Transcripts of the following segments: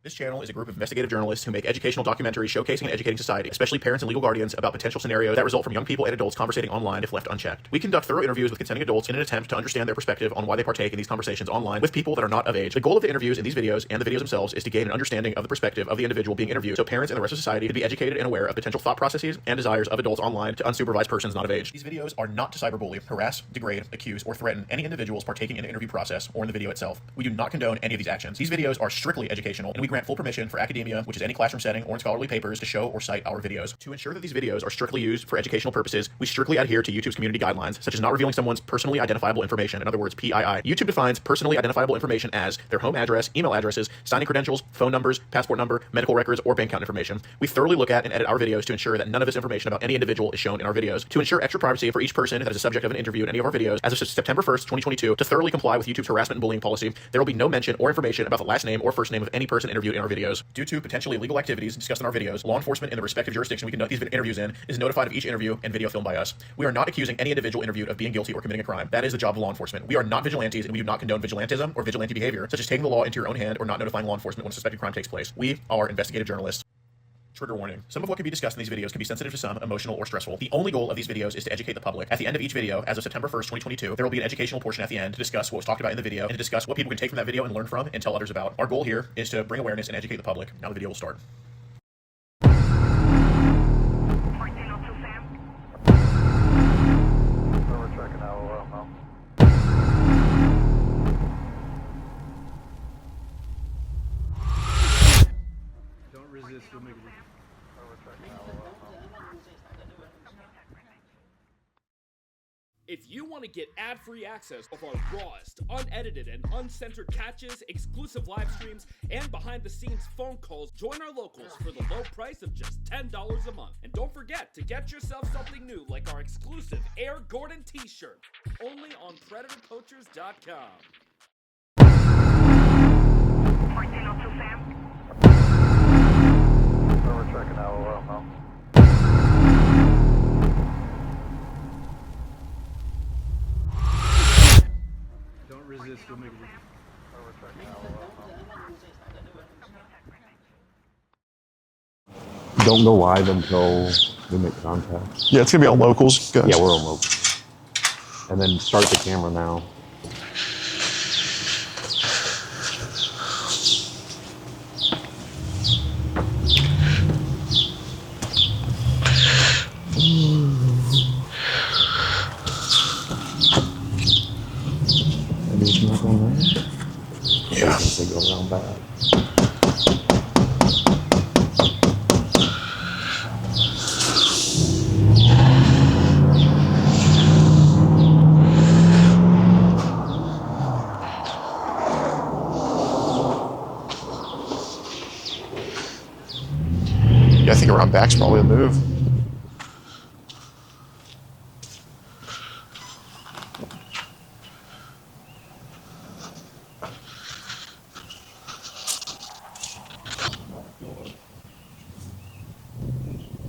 This channel is a group of investigative journalists who make educational documentaries showcasing and educating society, especially parents and legal guardians, about potential scenarios that result from young people and adults conversating online if left unchecked. We conduct thorough interviews with consenting adults in an attempt to understand their perspective on why they partake in these conversations online with people that are not of age. The goal of the interviews in these videos and the videos themselves is to gain an understanding of the perspective of the individual being interviewed, so parents and the rest of society can be educated and aware of potential thought processes and desires of adults online to unsupervised persons not of age. These videos are not to cyberbully, harass, degrade, accuse, or threaten any individuals partaking in the interview process or in the video itself. We do not condone any of these actions. These videos are strictly educational, and we grant full permission for academia, which is any classroom setting or in scholarly papers, to show or cite our videos. To ensure that these videos are strictly used for educational purposes, we strictly adhere to YouTube's community guidelines, such as not revealing someone's personally identifiable information, in other words, PII. YouTube defines personally identifiable information as their home address, email addresses, signing credentials, phone numbers, passport number, medical records, or bank account information. We thoroughly look at and edit our videos to ensure that none of this information about any individual is shown in our videos. To ensure extra privacy for each person that is a subject of an interview in any of our videos, as of September 1st, 2022, to thoroughly comply with YouTube's harassment and bullying policy, there will be no mention or information about the last name or first name of any person interviewed in our videos. Due to potentially illegal activities discussed in our videos, law enforcement in the respective jurisdiction we conduct these interviews in is notified of each interview and video filmed by us. We are not accusing any individual interviewed of being guilty or committing a crime. That is the job of law enforcement. We are not vigilantes, and we do not condone vigilantism or vigilante behavior, such as taking the law into your own hand or not notifying law enforcement when a suspected crime takes place. We are investigative journalists. Trigger warning. Some of what can be discussed in these videos can be sensitive to some, emotional, or stressful. The only goal of these videos is to educate the public. At the end of each video, as of September 1st, 2022, there will be an educational portion at the end to discuss what was talked about in the video and to discuss what people can take from that video and learn from and tell others about. Our goal here is to bring awareness and educate the public. Now the video will start. If you want to get ad-free access of our rawest, unedited, and uncensored catches, exclusive live streams, and behind-the-scenes phone calls, join our locals for the low price of just $10 a month. And don't forget to get yourself something new like our exclusive Air Gordon t-shirt, only on PredatorPoachers.com. 1402 Sam. We're checking out now. Don't resist, we'll make it. Don't go live until we make contact. Yeah, it's gonna be on locals, guys. Yeah, we're on local. And then start the camera now. Maybe it's not going right. Yeah. They go around bad. Yeah, I think around back's probably a move.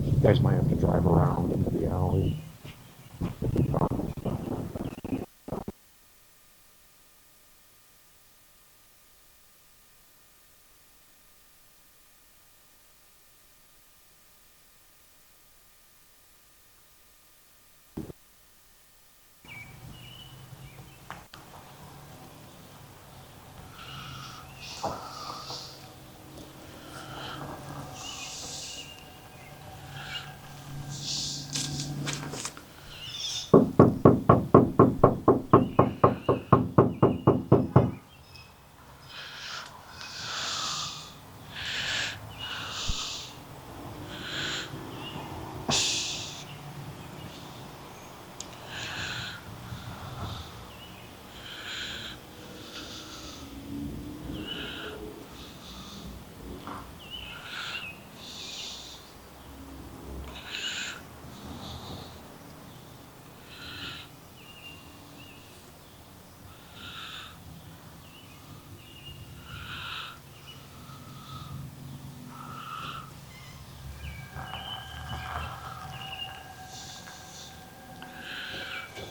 You guys might have to drive around into the alley.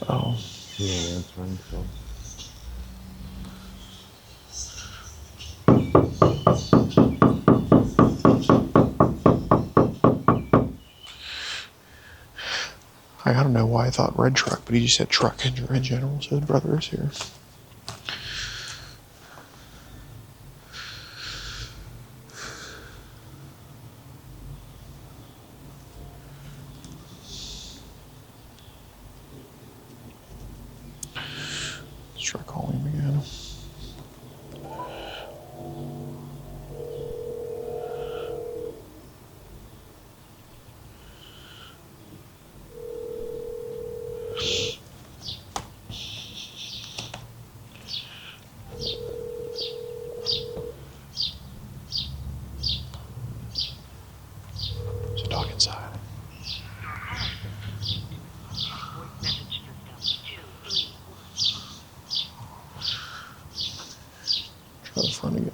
Oh. He ain't answering, so. why I thought red truck, but he just said truck in general, so his brother is here. Let's try calling him again. There's a dog inside. Try to find it.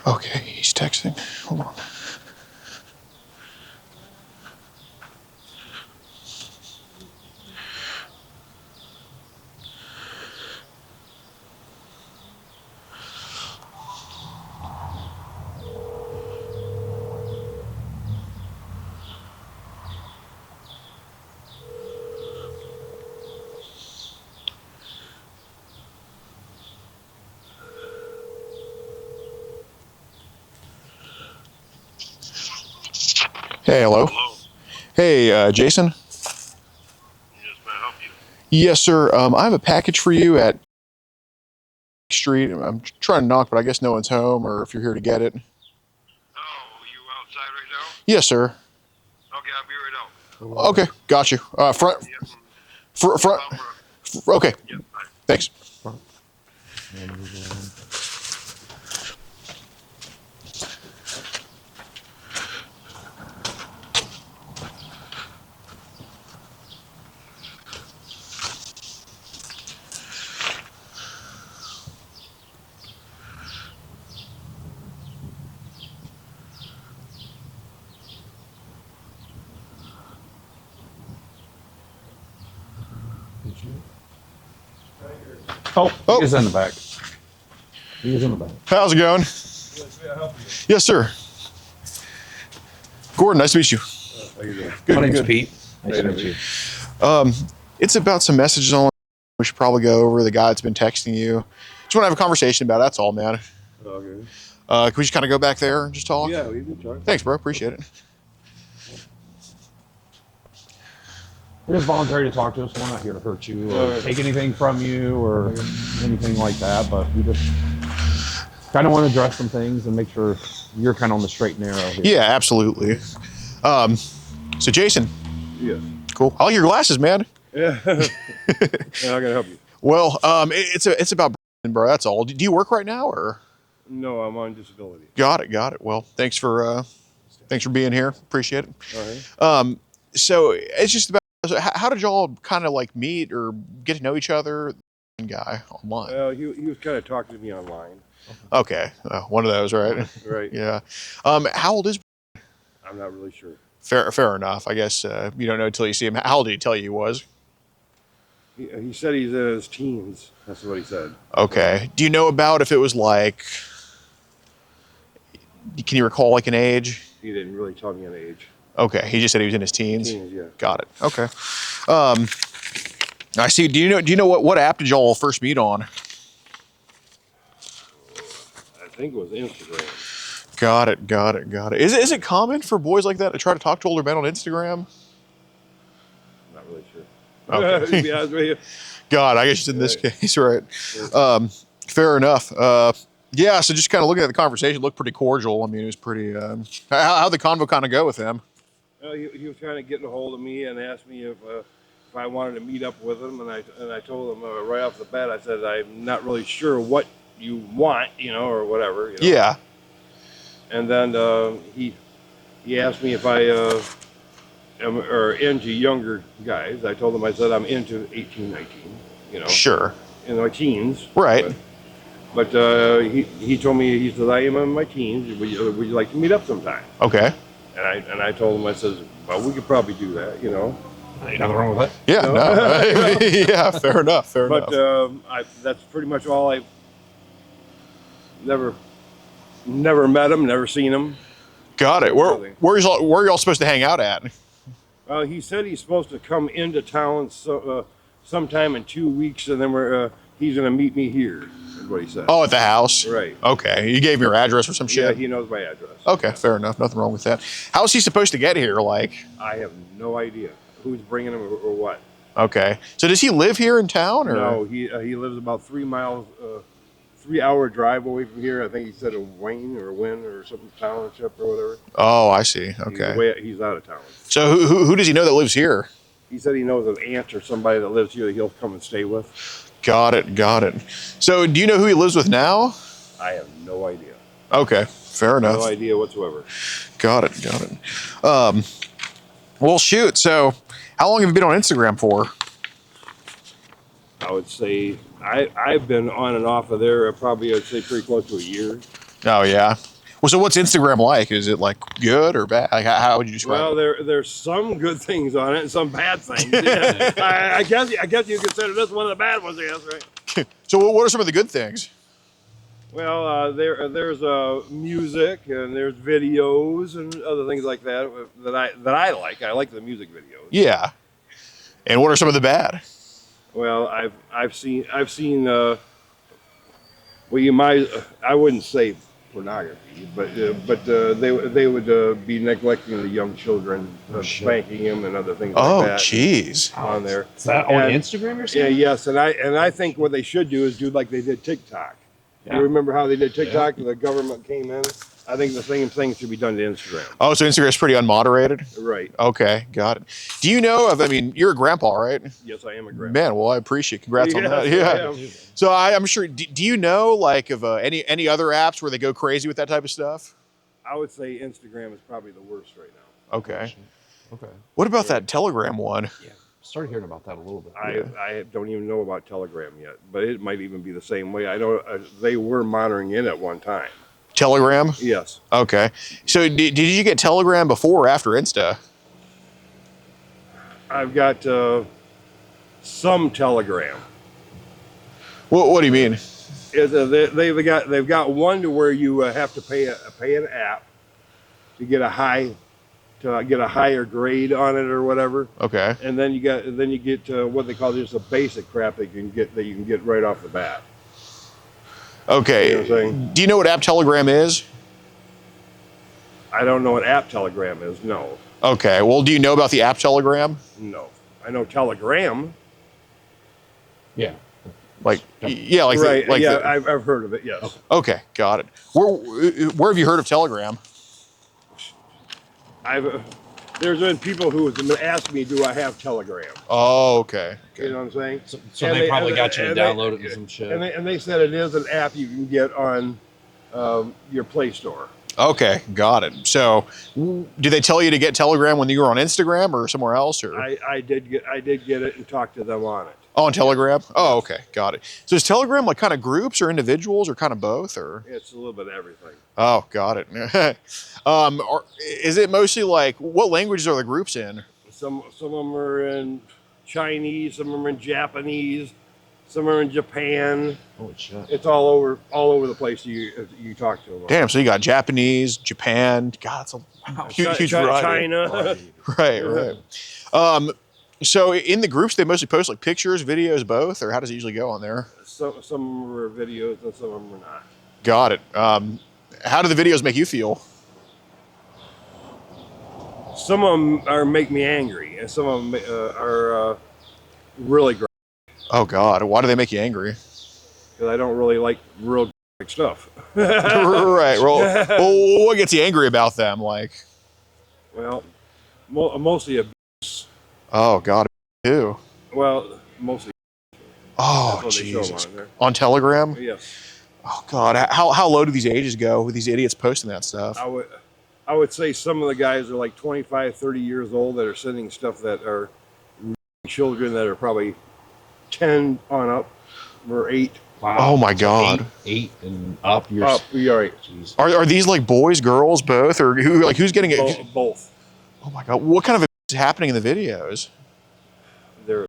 Okay, he's texting. Hold on. Hey, hello. Hello. Hey, Jason. Yes, may I help you? Yes, sir. I have a package for you at Street. I'm trying to knock, but I guess no one's home, or if you're here to get it. Oh, you outside right now? Yes, sir. Okay, I'll be right out. Okay, got you. Front. Yep. Front. Okay. Yep, bye. Thanks. Oh, he's in the back. He's in the back. How's it going? Yes, sir. Gordon, nice to meet you. How you doing? Good, My name's good. Pete. Nice to meet you. It's about some messages on we should probably go over. The guy that's been texting you. Just want to have a conversation about it. That's all, man. Okay. Can we just kind of go back there and just talk? Yeah, we can talk. Thanks, bro. Appreciate it. It is voluntary to talk to us. We're not here to hurt you or take anything from you or anything like that, but we just kind of want to address some things and make sure you're kind of on the straight and narrow here. Yeah, absolutely. So Jason. Yes. Cool. I like your glasses, man. Yeah. How can I help you? Well, it's about bro. That's all. Do you work right now or? No, I'm on disability. Got it. Well, thanks for being here. Appreciate it. All right. So it's just about how did y'all kind of like meet or get to know each other? Guy online. Well, he was kind of talking to me online. Okay, one of those, right? Right. Yeah. How old is? I'm not really sure. Fair enough. I guess you don't know until you see him. How old did he tell you he was? He said he's in his teens. That's what he said. Okay. Do you know about if it was like? Can you recall like an age? He didn't really tell me an age. Okay. He just said he was in his teens. Teens, yeah. Got it. Okay. I see. Do you know what app did y'all first meet on? I think it was Instagram. Got it. Is it common for boys like that to try to talk to older men on Instagram? Not really sure. Okay. To be honest with you. God, I guess in this case, right. Fair enough. Yeah, so just kind of looking at the conversation, it looked pretty cordial. I mean, it was pretty, how'd the convo kind of go with him? He was kind of getting a hold of me and asked me if I wanted to meet up with him, and I told him right off the bat, I said, I'm not really sure what you want, or whatever. Yeah. And then he asked me if I am into younger guys. I told him, I said, I'm into 18, 19, Sure. in my teens. Right. But he told me, he said, I am in my teens. Would you like to meet up sometime? Okay. And I told him, I said, well, we could probably do that, Ain't nothing wrong with that. Yeah, no. Yeah, fair enough. But that's pretty much all. I've never met him, never seen him. Got it. Where y'all supposed to hang out at? He said he's supposed to come into town sometime in 2 weeks, and then he's going to meet me here, is what he said. Oh, at the house? Right. Okay. You gave me your address or some shit? Yeah, he knows my address. Okay, fair enough. Nothing wrong with that. How is he supposed to get here? Like? I have no idea who's bringing him or what. Okay. So does he live here in town? Or? No, he lives about 3 miles, 3-hour drive away from here. I think he said a Wayne or Wynn or something township or whatever. Oh, I see. Okay. He's out of town. So who does he know that lives here? He said he knows an aunt or somebody that lives here that he'll come and stay with. Got it. So do you know who he lives with now? I have no idea. Okay, fair enough. No idea whatsoever. Got it. Well, shoot. So how long have you been on Instagram for? I would say I've been on and off of there probably, I'd say, pretty close to a year. Oh, yeah. Well, so what's Instagram like? Is it like good or bad? Like, how would you describe it? Well, there's some good things on it and some bad things. Yeah. I guess you consider this one of the bad ones, I guess, right? So what are some of the good things? Well, there's music and there's videos and other things like that that I like. I like the music videos. Yeah. And what are some of the bad? Well, I've seen well, I wouldn't say pornography, but they would be neglecting the young children, spanking them and other things like that. Oh, jeez. On there. Is that on Instagram you're saying? Yeah, yes, and I think what they should do is do like they did TikTok. Yeah. You remember how they did TikTok? Yeah. The government came in. I think the same thing should be done to Instagram. Oh, so Instagram's pretty unmoderated? Right. Okay, got it. Do you know of, you're a grandpa, right? Yes, I am a grandpa. Man, well, I appreciate it. Congrats on that. Yeah. So I'm sure, do you know like of any other apps where they go crazy with that type of stuff? I would say Instagram is probably the worst right now. Okay. What about that Telegram one? Yeah. Started hearing about that a little bit. I don't even know about Telegram yet, but it might even be the same way. I know they were monitoring it at one time. Telegram? Yes. Okay. So did you get Telegram before or after Insta? I've got some Telegram. What do you mean? They've got one to where you have to pay an app to get a higher grade on it or whatever. Okay. And then you get what they call just a basic crap that you can get right off the bat. Okay. You know what I'm saying? Do you know what app Telegram is? I don't know what app Telegram is. No. Okay. Well, do you know about the app Telegram? No. I know Telegram. Yeah. Like, yeah, like, right. like yeah, I've heard of it. Yes. Okay, got it. Where have you heard of Telegram? There's been people who have asked me, do I have Telegram? Oh, okay. You know what I'm saying? So they probably got you to download it and some shit. And they said it is an app you can get on your Play Store. Okay, got it. So, did they tell you to get Telegram when you were on Instagram or somewhere else? Or I did get it and talked to them on it. oh, on Telegram? Oh, okay, got it. So is Telegram like kind of groups or individuals or kind of both? Or It's a little bit of everything. oh, got it. Is it mostly like what languages are the groups in? Some of them are in Chinese, some of them are in Japanese, some are in Japan. Holy shit. It's all over the place. You talk to them. Damn, so you got Japanese, Japan. God, it's a huge variety. China. Right. So in the groups, they mostly post like pictures, videos, both, or how does it usually go on there? Some of them are videos and some of them are not. Got it. How do the videos make you feel? Some of them make me angry, and some of them are really great. Oh God, why do they make you angry? Because I don't really like real stuff. Right. Well, what gets you angry about them? Like, Well, mostly abuse. oh God, too. Well, mostly. Oh That's what they show 'em Jesus. on there. On Telegram? Yes. Oh God, how low do these ages go with these idiots posting that stuff? I would say some of the guys are like 25, 30 years old that are sending stuff that are children that are probably 10 on up or 8. Wow. Oh my God. Eight and up. You're Up, you're right. Jeez. Are these like boys, girls, both, or who's getting it? Both. Oh my God, what kind of is happening in the videos? They're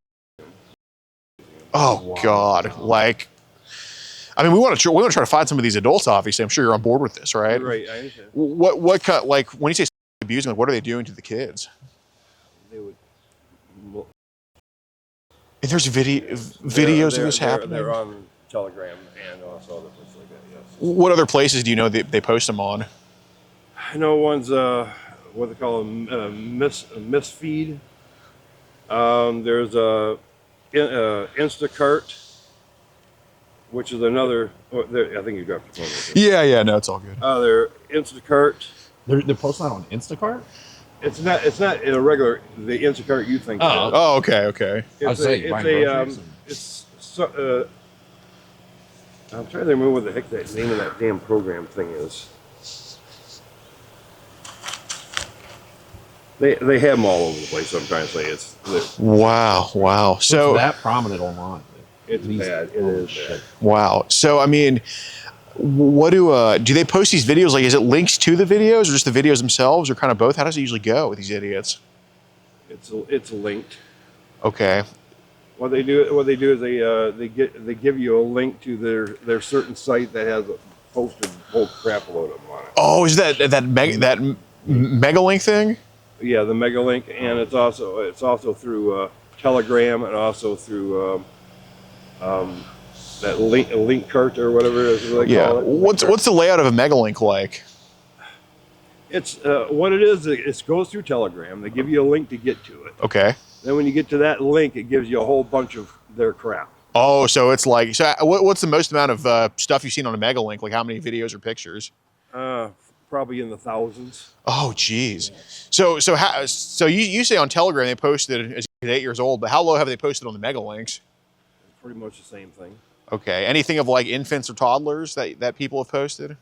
Oh God, like, I mean, we want to try to find some of these adults. Obviously, I'm sure you're on board with this, right? right. I understand. What kind, like when you say abusing, like what are they doing to the kids? They would. And there's videos of this happening. They're on Telegram and also other places like that. Yes. What other places do you know they post them on? I know one's what they call misfeed. There's Instacart, which is another. I think you dropped the phone. Yeah, no, it's all good. They're Instacart. They're posting that on Instacart? It's not a regular the Instacart you think. Oh, Oh, okay. It's I'm trying to remember what the heck that name of that damn program thing is. They have them all over the place. So I'm trying to say Wow. So that prominent online. it's bad. It is bad. wow. So I mean, what do they post these videos? Like, is it links to the videos, or just the videos themselves, or kind of both? How does it usually go with these idiots? It's linked. Okay. What they do is they give you a link to their certain site that has posted a whole crap load of them on it. Oh, is that mega link thing? Yeah, the mega link, and it's also through Telegram and also through that link cart or whatever it is. They call it. What's the layout of a mega link like? It's what it is. It goes through Telegram. They give you a link to get to it. Okay. Then when you get to that link, it gives you a whole bunch of their crap. Oh, so it's like, so what's the most amount of stuff you've seen on a mega link? Like how many videos or pictures? Probably in the thousands. Oh, geez. So you say on Telegram they posted as 8 years old, but how low have they posted on the mega links? Pretty much the same thing. Okay. Anything of like infants or toddlers that people have posted?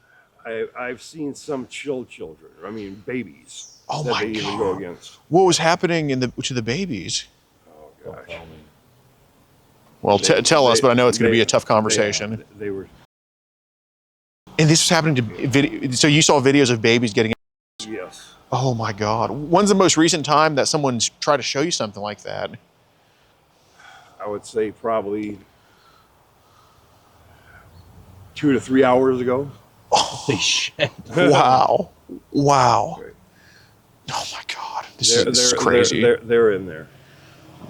I've seen some children. I mean, babies. Oh that my they even God. go against. What was happening to the babies? Oh gosh. Well, tell us, but I know it's going to be a tough conversation. They were. And this was happening to so you saw videos of babies getting. Yes. Oh my God. When's the most recent time that someone's tried to show you something like that? I would say probably 2 to 3 hours ago. Holy shit. Wow. Wow. Right. Oh my God. This is crazy. They're in there.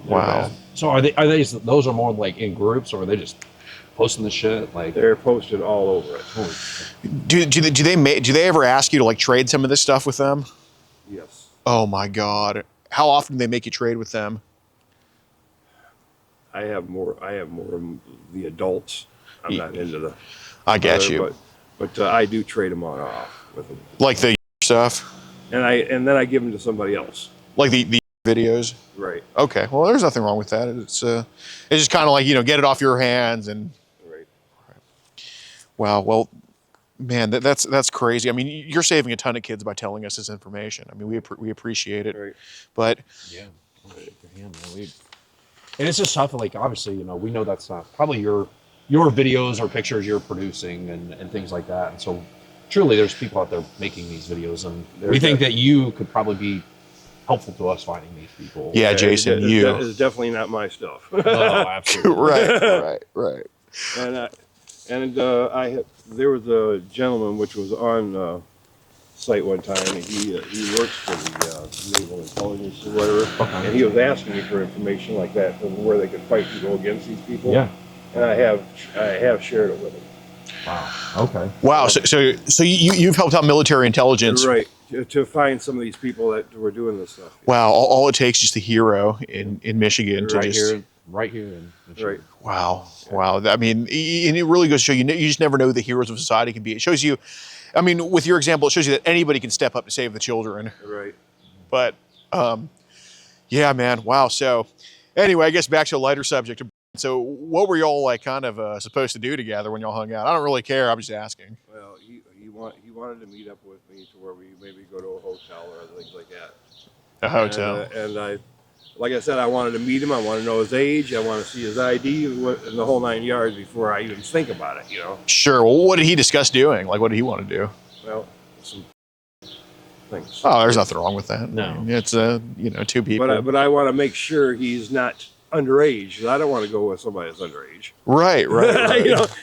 Wow. So are they those are more like in groups, or are they just posting the shit? Like They're posted all over it. holy shit. Do they ever ask you to like trade some of this stuff with them? Yes. Oh my God. How often do they make you trade with them? I have more of the adults. I'm not into the. I get you. But I do trade them on off with them. Like the stuff? And then I give them to somebody else. Like the videos? Right. Okay. Well, there's nothing wrong with that. It's just kind of like, get it off your hands and. Right. Wow. Well, man, that's crazy. I mean, you're saving a ton of kids by telling us this information. I mean, we appreciate it. Right. But Yeah. And it's just tough. Like obviously, we know that's not probably your videos or pictures you're producing and things like that. And so truly, there's people out there making these videos, and we think that you could probably be helpful to us finding these people. yeah, Jason, you. It's definitely not my stuff. Oh, absolutely. Right. And there was a gentleman which was on site one time, and he works for the Naval Intelligence or whatever, and he was asking me for information like that, from where they could fight and go against these people. Yeah. And I have shared it with him. Wow. Okay. Wow. So you've helped out military intelligence. Right. To find some of these people that were doing this stuff. Wow. All it takes is just a hero in Michigan to Right just. here. Right here. Right. Wow. I mean, and it really goes to show you just never know who the heroes of society can be. It shows you, I mean, with your example, it shows you that anybody can step up to save the children. Right. But, yeah, man. Wow. So, anyway, I guess back to a lighter subject. So, what were y'all like kind of supposed to do together when y'all hung out? I don't really care. I'm just asking. Well, he wanted to meet up with me to where we maybe go to a hotel or other things like that. A hotel. And I, like I said, I wanted to meet him. I want to know his age. I want to see his ID and the whole 9 yards before I even think about it. Sure. Well, what did he discuss doing? Like, what did he want to do? Well, some things. Oh, there's nothing wrong with that. No. I mean, it's two people. But I want to make sure he's not underage. 'Cause I don't want to go with somebody that's underage. Right.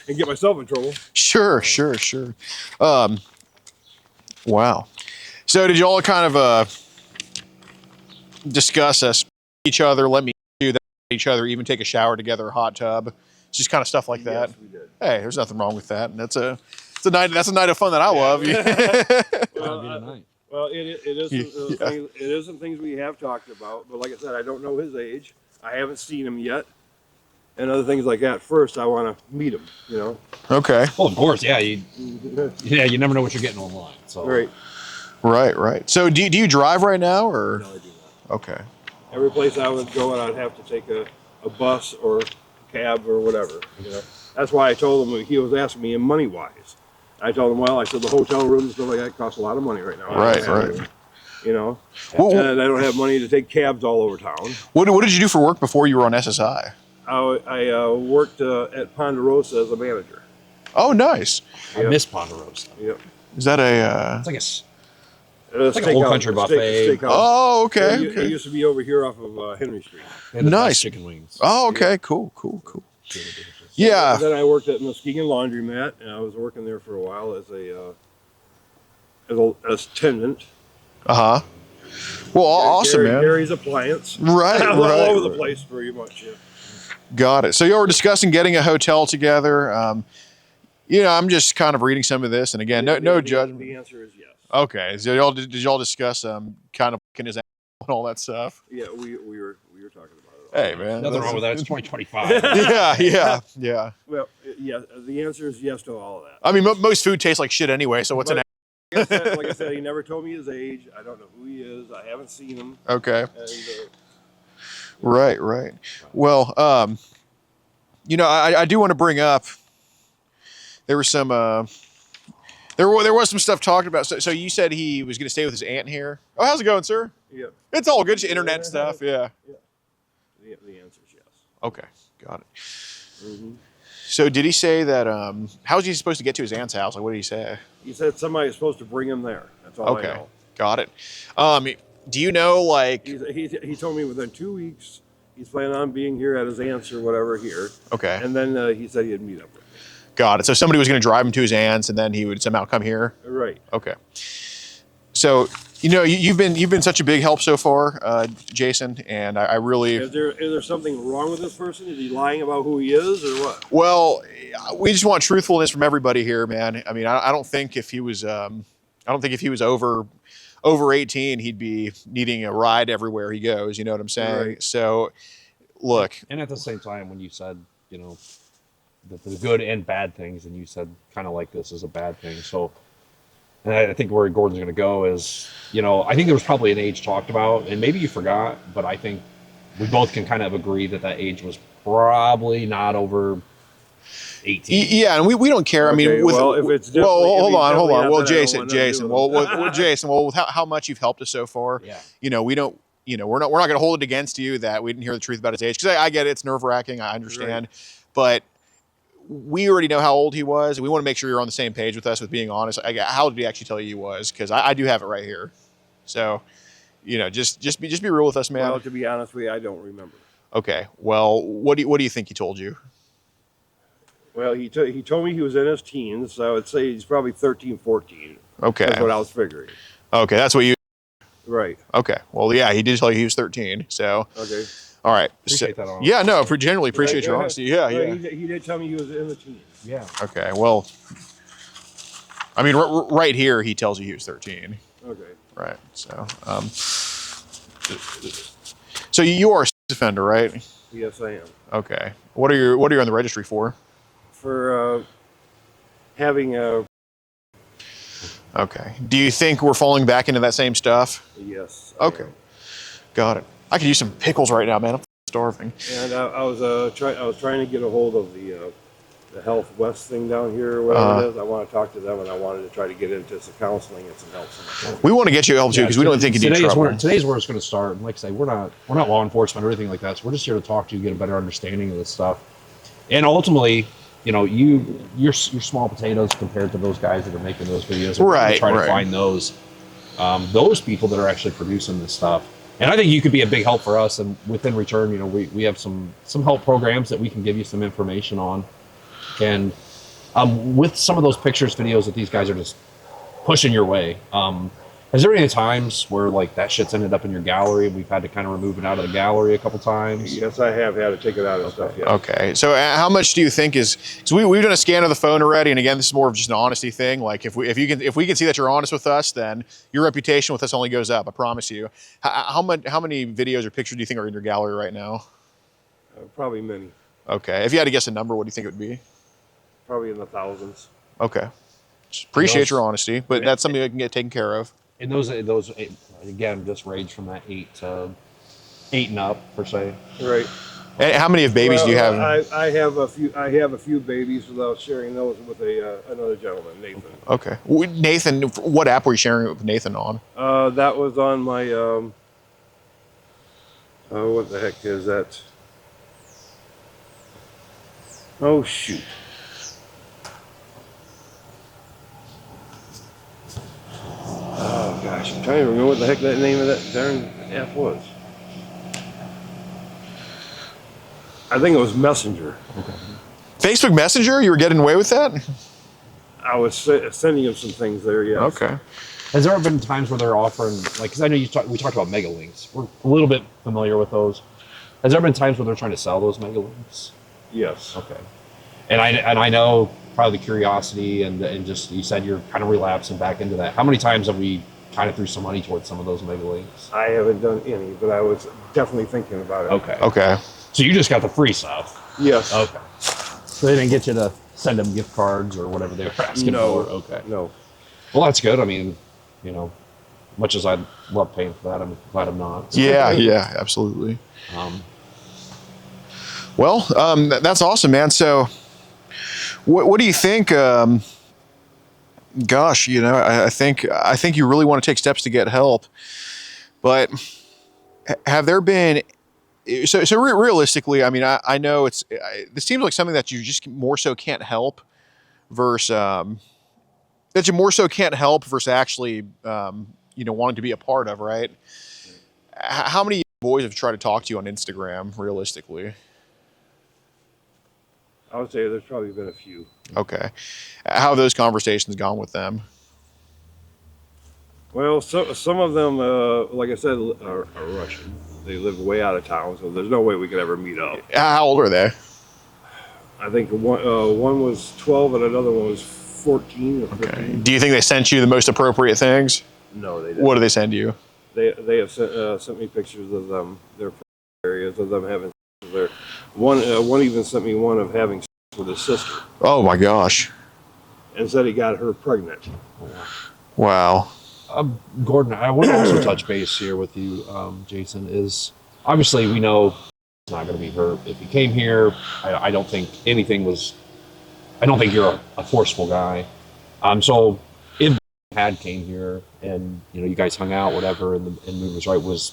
And get myself in trouble. Sure. Wow. So did y'all kind of discuss each other, let me do that each other, even take a shower together, a hot tub, just kind of stuff like that? Yes, we did. Hey, there's nothing wrong with that. And that's a night of fun that I love. Well, it isn't things we have talked about, but like I said, I don't know his age. I haven't seen him yet, and other things like that. First, I want to meet him. Okay. Well, of course, yeah. You never know what you're getting online. So Right. So do you drive right now, or? No, I do not. Okay. Every place I was going, I'd have to take a bus or cab or whatever. That's why I told him, he was asking me money wise. I told him, I said the hotel rooms and stuff like that cost a lot of money right now. Right. And I don't have money to take cabs all over town. What did you do for work before you were on SSI? I worked at Ponderosa as a manager. Oh, nice. I miss Ponderosa. Yep. Is that a? It's like a whole country buffet. Steakhouse. Oh, okay. It used to be over here off of Henry Street. Nice. Chicken wings. Oh, okay. Cool. Yeah. And then I worked at Muskegon Laundromat, and I was working there for a while as as attendant. Well, awesome, man. Gary's Appliance. Right. All over the place, pretty much. Yeah. Got it. So y'all were discussing getting a hotel together. I'm just kind of reading some of this, and again, no judgment. The answer is yes. Okay. So did y'all discuss kind of in his and all that stuff? Yeah, we were talking about it. Hey, man. Nothing wrong with that. It's 2025. Yeah. Well, yeah. The answer is yes to all of that. I mean, most food tastes like shit anyway. So what's an? Like I said, he never told me his age. I don't know who he is. I haven't seen him. Okay. And, Right. Well, I do want to bring up. There was some. There was some stuff talked about. So you said he was going to stay with his aunt here. Oh, how's it going, sir? Yeah. It's all good. Internet stuff. Yeah. The answer is yes. Okay, got it. Mm-hmm. So did he say that? How was he supposed to get to his aunt's house? Like, what did he say? He said somebody's supposed to bring him there. That's all I know. Got it. Do you know, like? He told me within 2 weeks He's planning on being here at his aunt's or whatever here. Okay. And then he said he'd meet up with me. Got it. So somebody was going to drive him to his aunt's, and then he would somehow come here. Right. Okay. So you've been such a big help so far, Jason, and I really. Is there something wrong with this person? Is he lying about who he is, or what? Well, we just want truthfulness from everybody here, man. I mean, I don't think if he was over 18, he'd be needing a ride everywhere he goes. You know what I'm saying? Right. So, look. And at the same time, when you said, the good and bad things, and you said kind of like this is a bad thing. So, and I think where Gordon's going to go is, I think there was probably an age talked about, and maybe you forgot, but I think we both can kind of agree that age was probably not over 18. Yeah, and we don't care. Okay, I mean, if it's different, hold on. Well, Jason, Jason, with how much you've helped us so far, yeah. we don't, we're not going to hold it against you that we didn't hear the truth about his age, because I get it, it's nerve wracking, I understand, right. But we already know how old he was, and we want to make sure you're on the same page with us with being honest. How did he actually tell you he was? Because I do have it right here. So, just be real with us, man. Well, to be honest with you, I don't remember. Okay. Well, what do you think he told you? Well, he told me he was in his teens, so I would say he's probably 13, 14. Okay. That's what I was figuring. Okay, that's what you. Right. Okay. Well, yeah, he did tell you he was 13. So. Okay. All right. Appreciate that honesty. Yeah, no, generally appreciate your honesty. Yeah, yeah. He did tell me he was in the teens. Yeah. Okay. Well, I mean, right here he tells you he was 13. Okay. Right. So, so you are a sex offender, right? Yes, I am. Okay. What are you on the registry for? For having a. Okay. Do you think we're falling back into that same stuff? Yes. Okay. Got it. I could use some pickles right now, man. I'm starving. And I was trying to get a hold of the Health West thing down here, or whatever it is. I want to talk to them, and I wanted to try to get into some counseling and some help. We want to get you help too, because we don't think you need trouble. Today's where it's going to start. And like I say, we're not law enforcement or anything like that. So we're just here to talk to you, get a better understanding of this stuff, and ultimately, you're small potatoes compared to those guys that are making those videos. Right. Try to find those people that are actually producing this stuff. And I think you could be a big help for us. And within return, we have some help programs that we can give you some information on. And with some of those pictures, videos that these guys are just pushing your way, has there been any times where like that shit's ended up in your gallery and we've had to kind of remove it out of the gallery a couple times? Yes, I have had to take it out of stuff. Yes. Okay. So how much do you think is? So we've done a scan of the phone already, and again, this is more of just an honesty thing. Like if we can see that you're honest with us, then your reputation with us only goes up. I promise you. How many videos or pictures do you think are in your gallery right now? Probably many. Okay. If you had to guess a number, what do you think it would be? Probably in the thousands. Okay. Appreciate your honesty, but that's something that can get taken care of. And those again just range from that 8 and up per se. Right. And how many of babies do you have? I have a few. I have a few babies without sharing those with another gentleman, Nathan. Okay. Nathan, what app were you sharing it with Nathan on? That was on my. What the heck is that? Oh shoot. Oh gosh, I'm trying to remember what the heck that name of that darn app was. I think it was Messenger. Okay. Facebook Messenger? You were getting away with that? I was sending him some things there, yes. Okay. Has there ever been times where they're offering, like, because I know we talked about mega links. We're a little bit familiar with those. Has there been times where they're trying to sell those mega links? Yes. Okay. And I know probably the curiosity and just, you said you're kind of relapsing back into that. How many times have we kind of threw some money towards some of those mega links? I haven't done any, but I was definitely thinking about it. Okay. Okay. So you just got the free stuff? Yes. Okay. So they didn't get you to send them gift cards or whatever they were asking for? Okay. No. Well, that's good. I mean, much as I'd love paying for that, I'm glad I'm not. Yeah, absolutely. Well, that's awesome, man. So what do you think? Gosh, I think you really want to take steps to get help, but have there been? So realistically, I mean, I know this seems like something that you just more so can't help versus actually wanting to be a part of, right? How many boys have tried to talk to you on Instagram, realistically? I would say there's probably been a few. Okay. How have those conversations gone with them? Well, some of them, like I said, are Russian. They live way out of town, so there's no way we could ever meet up. How old are they? I think one was 12 and another one was 14 or 15. Okay. Do you think they sent you the most appropriate things? No, they didn't. What do they send you? They have sent me pictures of them, their areas of them having sex with their one even sent me one of having sex with his sister. Oh my gosh. And said he got her pregnant. Wow. Gordon, I want to also touch base here with you, Jason, is obviously we know it's not going to be hurt. If he came here, I don't think anything was, I don't think you're a forceful guy. So if had came here and, you know, you guys hung out, whatever, and the mood was right, was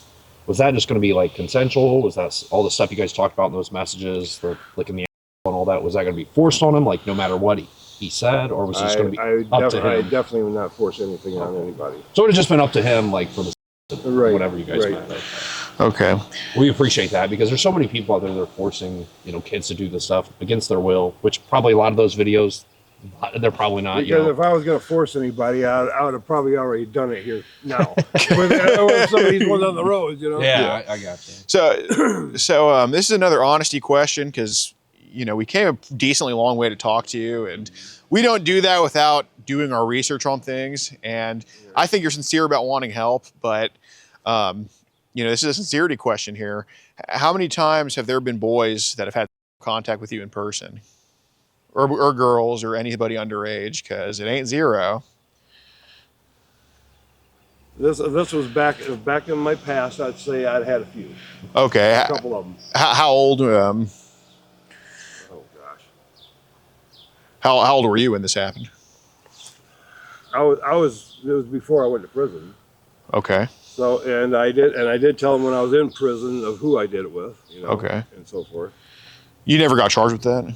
that just going to be like consensual? Was that all the stuff you guys talked about in those messages, the licking the and all that, was that going to be forced on him, like no matter what he said, or was this going to be up to him? I definitely would not force anything on anybody. So it would have just been up to him, like for the whatever you guys meant. Okay. We appreciate that because there's so many people out there that are forcing, you know, kids to do this stuff against their will, which probably a lot of those videos, they're probably not. Because you know, if I was going to force anybody, I would have probably already done it here now. With some of these ones on the road, you know. Yeah. I got you. So this is another honesty question because, you know, we came a decently long way to talk to you, and we don't do that without doing our research on things. And I think you're sincere about wanting help, but you know, this is a sincerity question here. How many times have there been boys that have had contact with you in person, or girls, or anybody underage? Because it ain't zero. This was back in my past. I'd say I'd had a few. Okay. A couple of them. How old? Oh gosh. How old were you when this happened? I was. It was before I went to prison. Okay. So and I did tell them when I was in prison of who I did it with. You know. Okay. And so forth. You never got charged with that?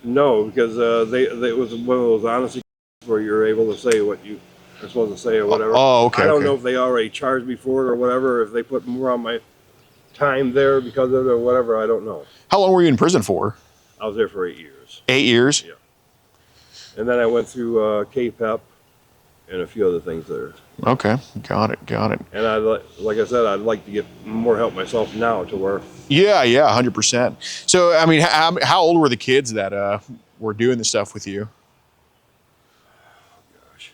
No, because it was one of those honesty where you're able to say what you are supposed to say or whatever. Oh, okay. I don't know if they already charged me for it or whatever, if they put more on my time there because of it or whatever, I don't know. How long were you in prison for? I was there for 8 years. 8 years? Yeah. And then I went through KPEP and a few other things there. Okay, got it. And like I said, I'd like to get more help myself now to where. Yeah, 100%. So, I mean, how old were the kids that were doing the stuff with you? Gosh.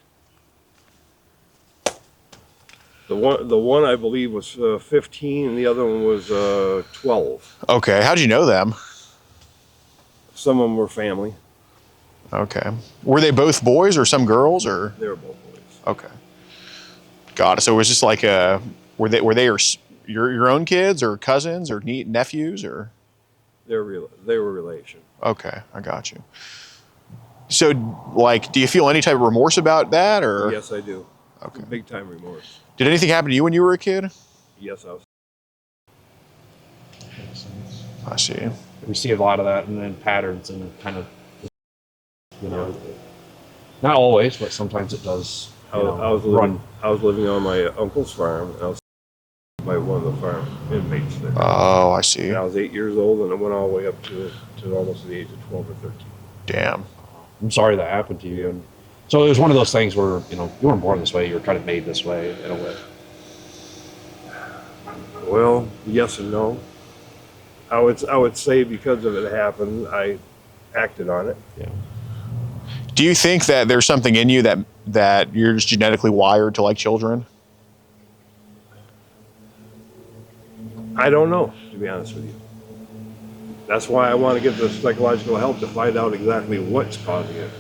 The one I believe was 15, and the other one was 12. Okay, how'd you know them? Some of them were family. Okay. Were they both boys or some girls, or? They were both boys. Okay. Got it. So it was just like were they your own kids or cousins or nephews or? They were relation. Okay, I got you. So, like, do you feel any type of remorse about that, or? Yes, I do. Okay. Big time remorse. Did anything happen to you when you were a kid? Yes, I was. I see. We see a lot of that, and then patterns, and kind of, you know, not always, but sometimes it does. I was living on my uncle's farm. And I was by one of the farm inmates there. Oh, I see. And I was 8 years old, and it went all the way up to almost the age of 12 or 13. Damn. I'm sorry that happened to you. And so it was one of those things where, you know, you weren't born this way, you were kind of made this way in a way. Well, yes and no. I would say because of it happened, I acted on it. Yeah. Do you think that there's something in you that you're just genetically wired to like children? I don't know, to be honest with you. That's why I want to get the psychological help to find out exactly what's causing it.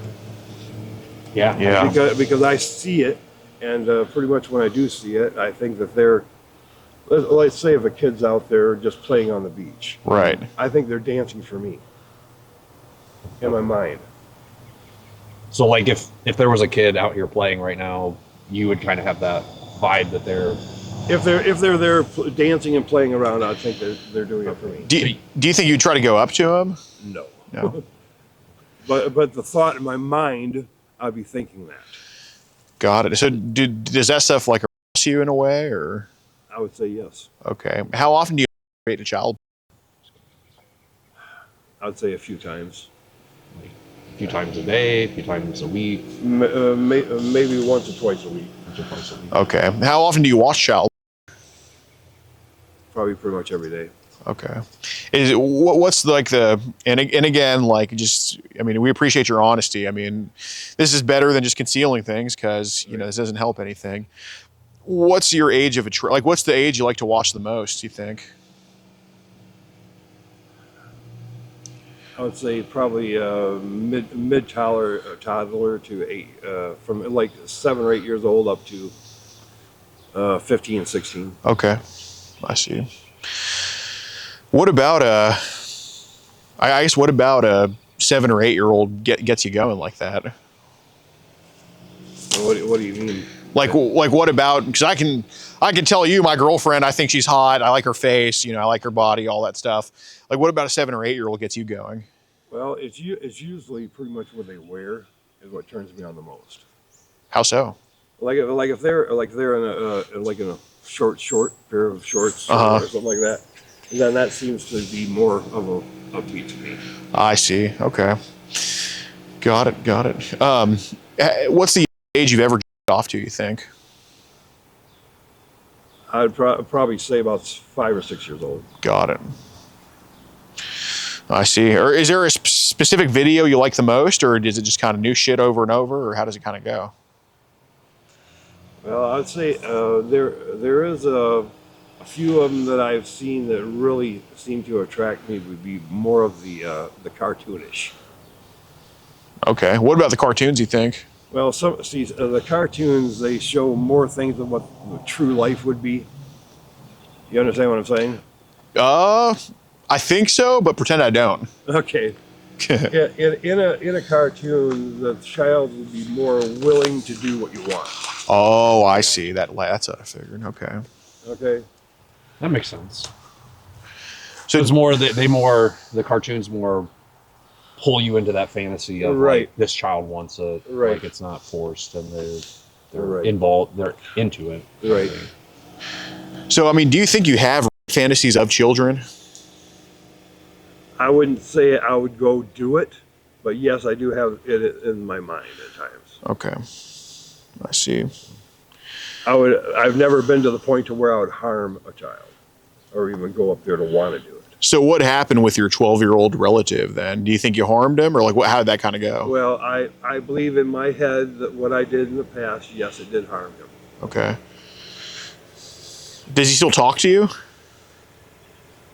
Yeah. Because I see it, and pretty much when I do see it, I think that they're, let's say if a kid's out there just playing on the beach. Right. I think they're dancing for me. In my mind. So, like, if there was a kid out here playing right now, you would kind of have that vibe that they're... If they're there dancing and playing around, I think they're doing it for me. Do you think you'd try to go up to them? No. But the thought in my mind, I'd be thinking that. Got it. So does that stuff like harass you in a way, or? I would say yes. Okay. How often do you rate a child? I would say a few times. A few times a day, a few times a week. Maybe once or twice a week. Once or twice a week. Okay. How often do you watch child? Probably pretty much every day. Okay. Is it, what's like the, and again, like just, I mean, we appreciate your honesty. I mean, this is better than just concealing things because, you know, this doesn't help anything. What's your age of a, like, what's the age you like to watch the most, you think? I would say probably mid toddler to 8, from like 7 or 8 years old up to 15, 16. Okay. I see. What about I guess what about a 7 or 8 year old gets you going like that? What do you mean? Like what about, because I can tell you my girlfriend, I think she's hot, I like her face, you know, I like her body, all that stuff. Like what about a 7 or 8 year old gets you going? Well, it's usually pretty much what they wear is what turns me on the most. How so? Like if they're in a short pair of shorts Uh-huh. or something like that, then that seems to be more of a upbeat to me. I see. Okay. Got it. What's the age you've ever jerked off to, you think? I'd probably say about 5 or 6 years old. Got it. I see. Or is there a specific video you like the most, or is it just kind of new shit over and over, or how does it kind of go? Well, I'd say there is a few of them that I've seen that really seem to attract me would be more of the cartoonish. Okay. What about the cartoons, you think? Well, the cartoons, they show more things than what true life would be. You understand what I'm saying? I think so, but pretend I don't. Okay. In a cartoon, the child would be more willing to do what you want. Oh, I see. That's what I figured. Okay. Okay. That makes sense. So it's more the cartoons more pull you into that fantasy of Right. like this child wants it, Right. like it's not forced and they're Right. involved, they're into it. Right. So, I mean, do you think you have fantasies of children? I wouldn't say I would go do it, but yes, I do have it in my mind at times. Okay. I see. I've never been to the point to where I would harm a child or even go up there to want to do it. So what happened with your 12-year-old relative then? Do you think you harmed him, or like how did that kind of go? Well, I believe in my head that what I did in the past, yes, it did harm him. Okay. Does he still talk to you?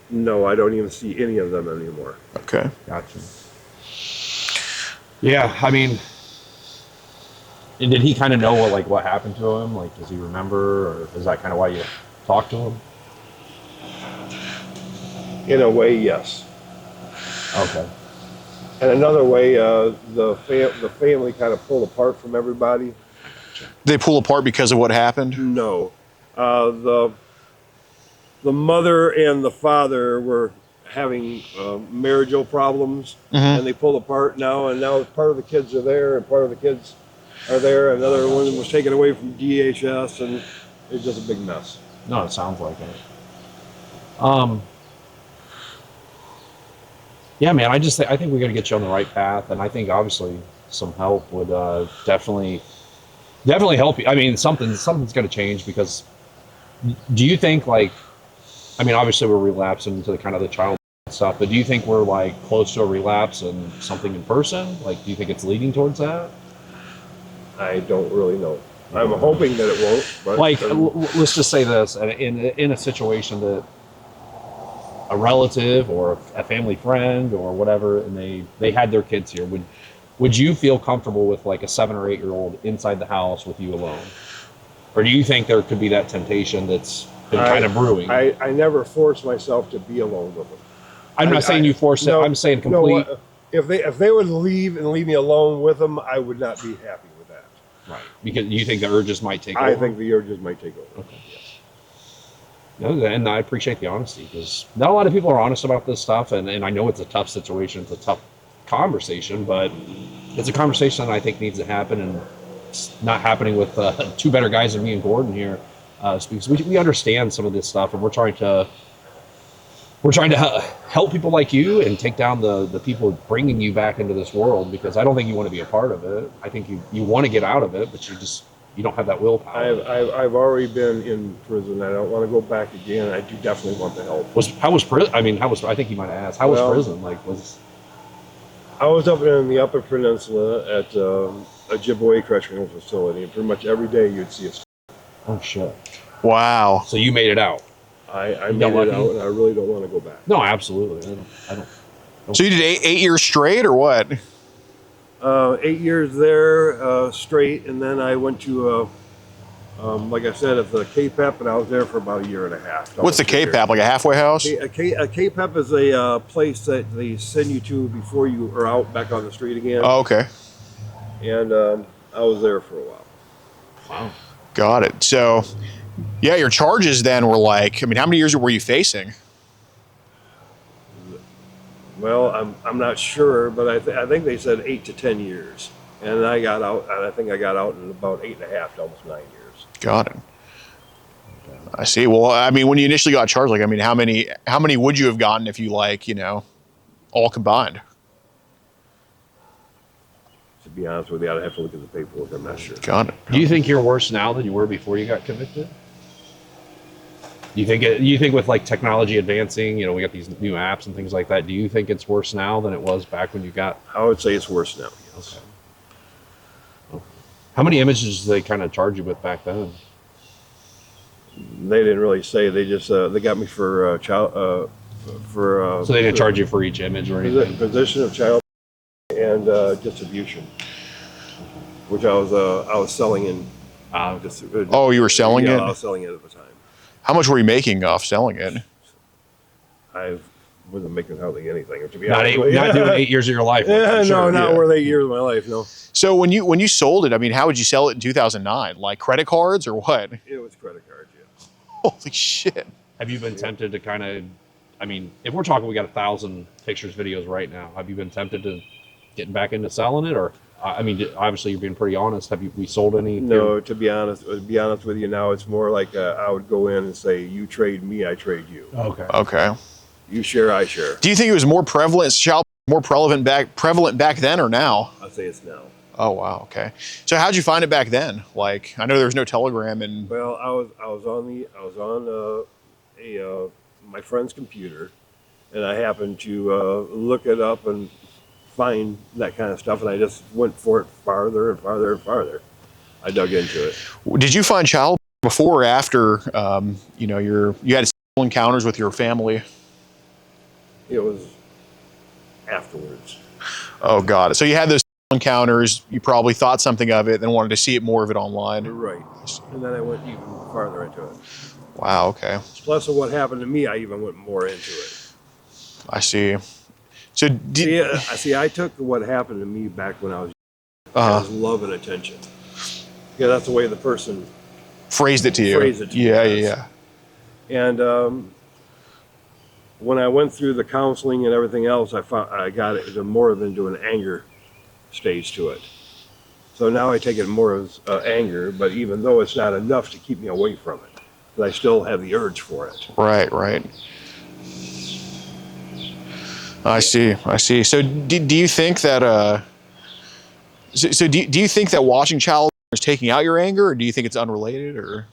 No, I don't even see any of them anymore. Okay. Gotcha. Yeah, I mean, and did he kind of know what happened to him? Like, does he remember, or is that kind of why you talked to him? In a way, yes. Okay. And another way, the family kind of pulled apart from everybody. They pull apart because of what happened? No, the mother and the father were having marital problems, and they pulled apart now. And now part of the kids are there, and part of the kids are there. Another one was taken away from DHS, and it's just a big mess. No, it sounds like it. Yeah, man, I think we got to get you on the right path, and I think obviously some help would definitely help you. I mean, something's going to change, because do you think, like, I mean, obviously we're relapsing into the kind of the child stuff, but do you think we're like close to a relapse and something in person? Like, do you think it's leading towards that? I don't really know. I'm hoping that it won't. But like, let's just say this: in a situation that a relative or a family friend or whatever, and they had their kids here, would you feel comfortable with like a 7 or 8 year old inside the house with you alone, or do you think there could be that temptation that's been kind of brewing? I never force myself to be alone with them. I'm not saying you force it. No, I'm saying complete. No, if they would leave and leave me alone with them, I would not be happy with that. Right, because you think the urges might take over? I think the urges might take over. Okay. No, and I appreciate the honesty, because not a lot of people are honest about this stuff, and I know it's a tough situation, it's a tough conversation, but it's a conversation that I think needs to happen, and it's not happening with two better guys than me and Gordon here. because we understand some of this stuff, and we're trying to help people like you and take down the people bringing you back into this world, because I don't think you want to be a part of it. I think you want to get out of it, but you don't have that willpower. I've already been in prison. I don't want to go back again. I do definitely want the help. How was prison? I mean, I think you might have asked. How was prison? I was up in the Upper Peninsula at a Ojibwe correctional facility, and pretty much every day you'd see us. Oh shit! Wow. So you made it out. I made it out, and I really don't want to go back. No, absolutely. I don't. So you did eight years straight, or what? 8 years there straight, and then I went to, like I said, at the KPEP, and I was there for about a year and a half. What's the KPAP? Like a halfway house? A KPEP is a place that they send you to before you are out back on the street again. Oh, okay. And I was there for a while. Wow. Got it. So, yeah, your charges then were like, I mean, how many years were you facing? Well, I'm not sure, but I think they said 8 to 10 years, and I got out. And I think I got out in about 8.5 to almost 9 years. Got it. I see. Well, I mean, when you initially got charged, like, I mean, how many would you have gotten if you, like, you know, all combined? To be honest with you, I'd have to look at the paperwork. I'm not sure. Got it. Do you think you're worse now than you were before you got convicted? You think with like technology advancing, you know, we got these new apps and things like that. Do you think it's worse now than it was back when you got? I would say it's worse now. Yes. Okay. How many images did they kind of charge you with back then? They didn't really say. They just they got me for child for. So they didn't charge you for each image or anything? Possession of child and distribution, which I was selling in. Oh, you were selling it? I was selling it at the time. How much were you making off selling it? I wasn't making hardly anything. To be not honest with you. not doing 8 years of your life. Yeah, sure. not worth 8 years of my life. No. So when you sold it, I mean, how would you sell it in 2009? Like credit cards or what? It was credit cards. Yeah. Holy shit! Have you been tempted to kind of? I mean, if we're talking, we got 1,000 pictures, videos right now. Have you been tempted to getting back into selling it, or? I mean, obviously you're being pretty honest. We sold any? No, to be honest with you, now it's more like I would go in and say, "You trade me, I trade you." Okay. Okay. You share, I share. Do you think it was more prevalent, more prevalent back then or now? I'd say it's now. Oh wow. Okay. So how'd you find it back then? Like, I know there was no Telegram and. Well, I was on my friend's computer, and I happened to look it up and find that kind of stuff, and I just went for it farther and farther and farther. I dug into it. Did you find child before or after? You know, you had sexual encounters with your family. It was afterwards. Oh God! So you had those encounters. You probably thought something of it, then wanted to see it more of it online. Right. And then I went even farther into it. Wow. Okay. Plus, of what happened to me, I even went more into it. I see. So I took what happened to me back when I was as love and attention. Yeah, that's the way the person phrased it to you. Yeah. And when I went through the counseling and everything else, I got it more than to an anger stage to it. So now I take it more as anger, but even though it's not enough to keep me away from it, but I still have the urge for it. Right. I see. So do you think that do you think that watching child is taking out your anger, or do you think it's unrelated, or?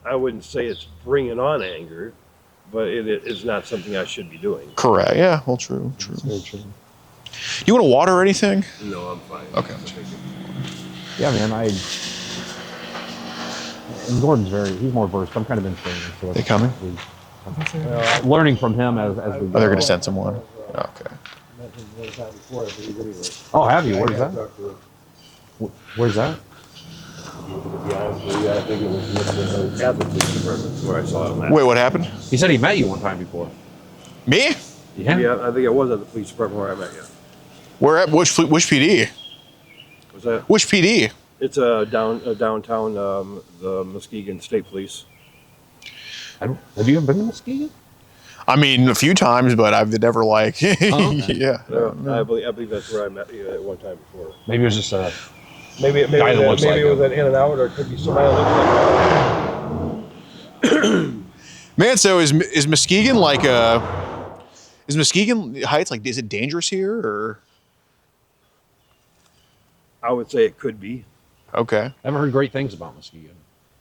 I wouldn't say it's bringing on anger, but it is not something I should be doing. Correct. Yeah. Well, true. Very true. You want a water or anything? No, I'm fine. Okay. Yeah, man. And Gordon's he's more versed. I'm kind of in training. So They coming? Learning from him as we go. Oh, they're going to send someone. Okay. Oh, have you? Where's that? Where's that? To be honest with you, I think it was at the police department where I saw him. Wait, what happened? He said he met you one time before. Me? Yeah, I think it was at the police department where I met you. Where at? Which PD? Was that? Which PD? It's downtown, the Muskegon State Police. Have you ever been to Muskegon? I mean, a few times, but I've never like. Oh, okay. Yeah. I believe that's where I met you at one time before. Maybe it was just Maybe it was an in and out, or it could be somebody that looks like. Man, so is Muskegon like is Muskegon Heights like, is it dangerous here or? I would say it could be. Okay. I haven't heard great things about Muskegon.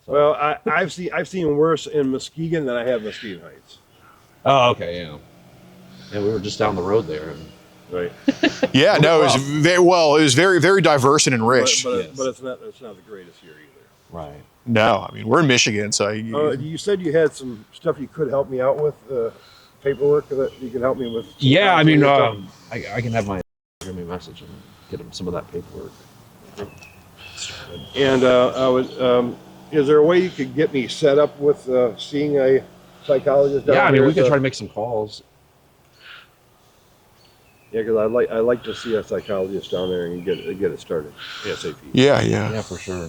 So. Well, I've seen worse in Muskegon than I have Muskegon Heights. Oh, okay, yeah. Yeah, we were just down the road there. And... Right. Yeah, no, it was very, very diverse and enriched. But it's not the greatest here either. Right. No, I mean, we're in Michigan, so. You said you had some stuff you could help me out with, paperwork that you can help me with. Yeah, I mean, I can have my give me a message and get him some of that paperwork. And is there a way you could get me set up with seeing a psychologist down Yeah, I mean, here we could try to make some calls. Yeah, because I like to see a psychologist down there and get it started ASAP. Yeah. Yeah, for sure.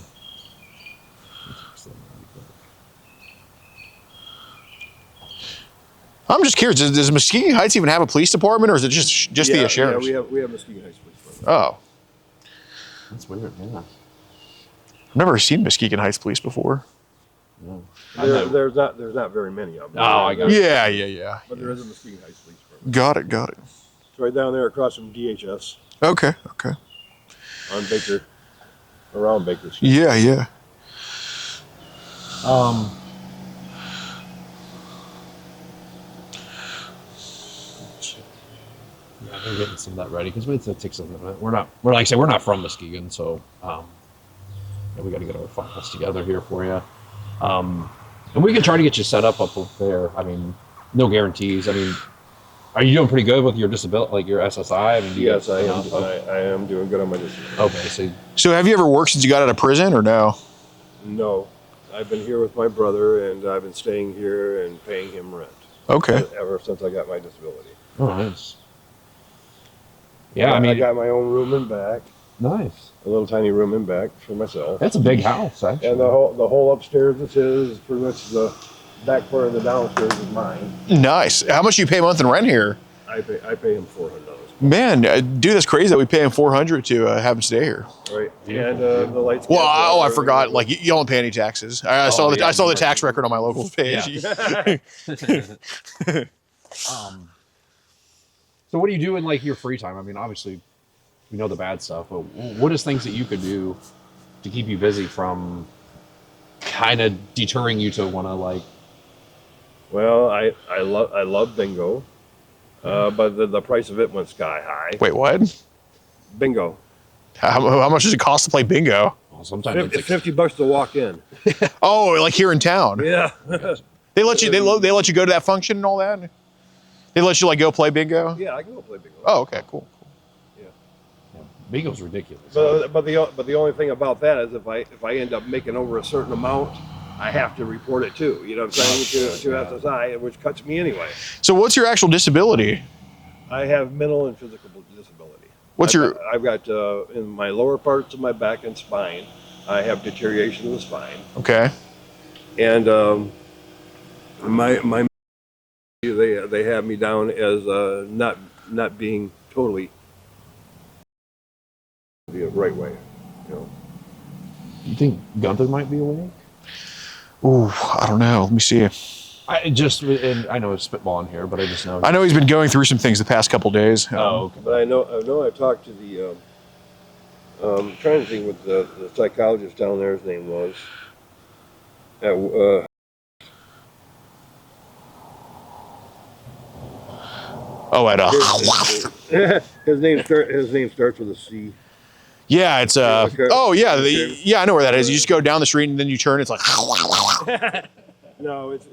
I'm just curious. Does Muskegon Heights even have a police department, or is it just the sheriff's? Yeah, we have Muskegon Heights Police Department. Oh, That's weird. Yeah. I've never seen Muskegon Heights Police before. No. There's not very many of them. Oh, I got it. Yeah. But there is a Muskegon Heights Police Department. Got it. It's right down there across from DHS Okay. on Baker, around Baker Street. Yeah. Yeah, they're getting some of that ready because it takes a minute. We're like I said, we're not from Muskegon, so we got to get our files together here for you. And we can try to get you set up there. I mean, no guarantees. I mean, are you doing pretty good with your disability, like your SSI? I mean, Yes, I am. I am doing good on my disability. Okay, So have you ever worked since you got out of prison, or no? No, I've been here with my brother, and I've been staying here and paying him rent. Okay. Ever since I got my disability. Oh, nice. Yeah, I mean, I got my own room and back, nice. a little tiny room and back for myself. That's a big house, actually. And the whole upstairs is his. Pretty much the back part of the downstairs is mine. Nice. How much do you pay a month in rent here? I pay him $400. Man, dude, that's crazy that we pay him $400 to have him stay here. Right. And the lights. Well, gas, I forgot. Like, you don't pay any taxes. I saw the tax record on my local page. Yeah. So what do you do in like your free time? I mean, obviously, we know the bad stuff, but what is things that you could do to keep you busy from kind of deterring you to want to like? Well, I love bingo, but the price of it went sky high. Wait, what? Bingo. How much does it cost to play bingo? Well, sometimes it's $50 to walk in. Oh, like here in town? Yeah. They let you go to that function and all that? They let you like go play bingo? Yeah, I can go play bingo. Oh, okay, cool. Yeah, bingo's ridiculous. But the only thing about that is if I end up making over a certain amount, I have to report it too. You know what I'm saying? To SSI, which cuts me anyway. So what's your actual disability? I have mental and physical disability. I've got in my lower parts of my back and spine, I have deterioration of the spine. Okay. And my they have me down as not being totally the right way, you know. You think Gunther might be awake? Ooh, I don't know. Let me see. And I know it's spitballing here, but I just know. I know he's been going through some things the past couple days. Oh, okay. But I know I've talked to the trying to think what the psychologist down there's name was. His name starts with a C. Yeah, it's oh yeah, I know where that is. You just go down the street and then you turn. It's like. No, it's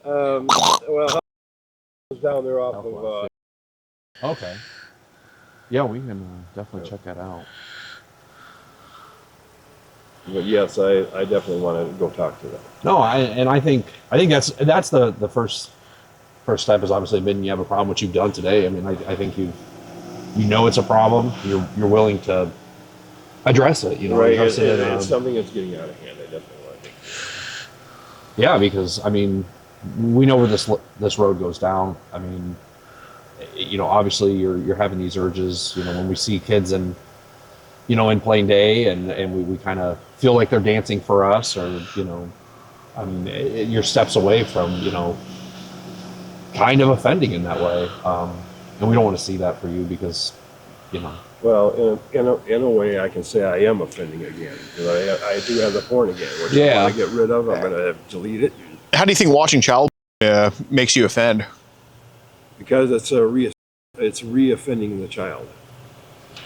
well, it's down there off of. Okay. Yeah, we can definitely check that out. But yes, I definitely want to go talk to them. No, I think that's the first step is obviously admitting you have a problem, which you've done today. I mean, I think you know it's a problem. You're willing to address it. You know, right? Address it. It's something that's getting out of hand. I definitely want to. Yeah, because I mean, we know where this road goes down. I mean, you know, obviously you're having these urges. You know, when we see kids in you know, in plain day, and we kind of feel like they're dancing for us, or, you know, I mean, you're steps away from, you know, kind of offending in that way. And we don't want to see that for you because, you know. Well, in a way, I can say I am offending again. Because I do have the porn again, which Yeah. I want to get rid of. I'm going to delete it. How do you think watching child makes you offend? Because it's re-offending the child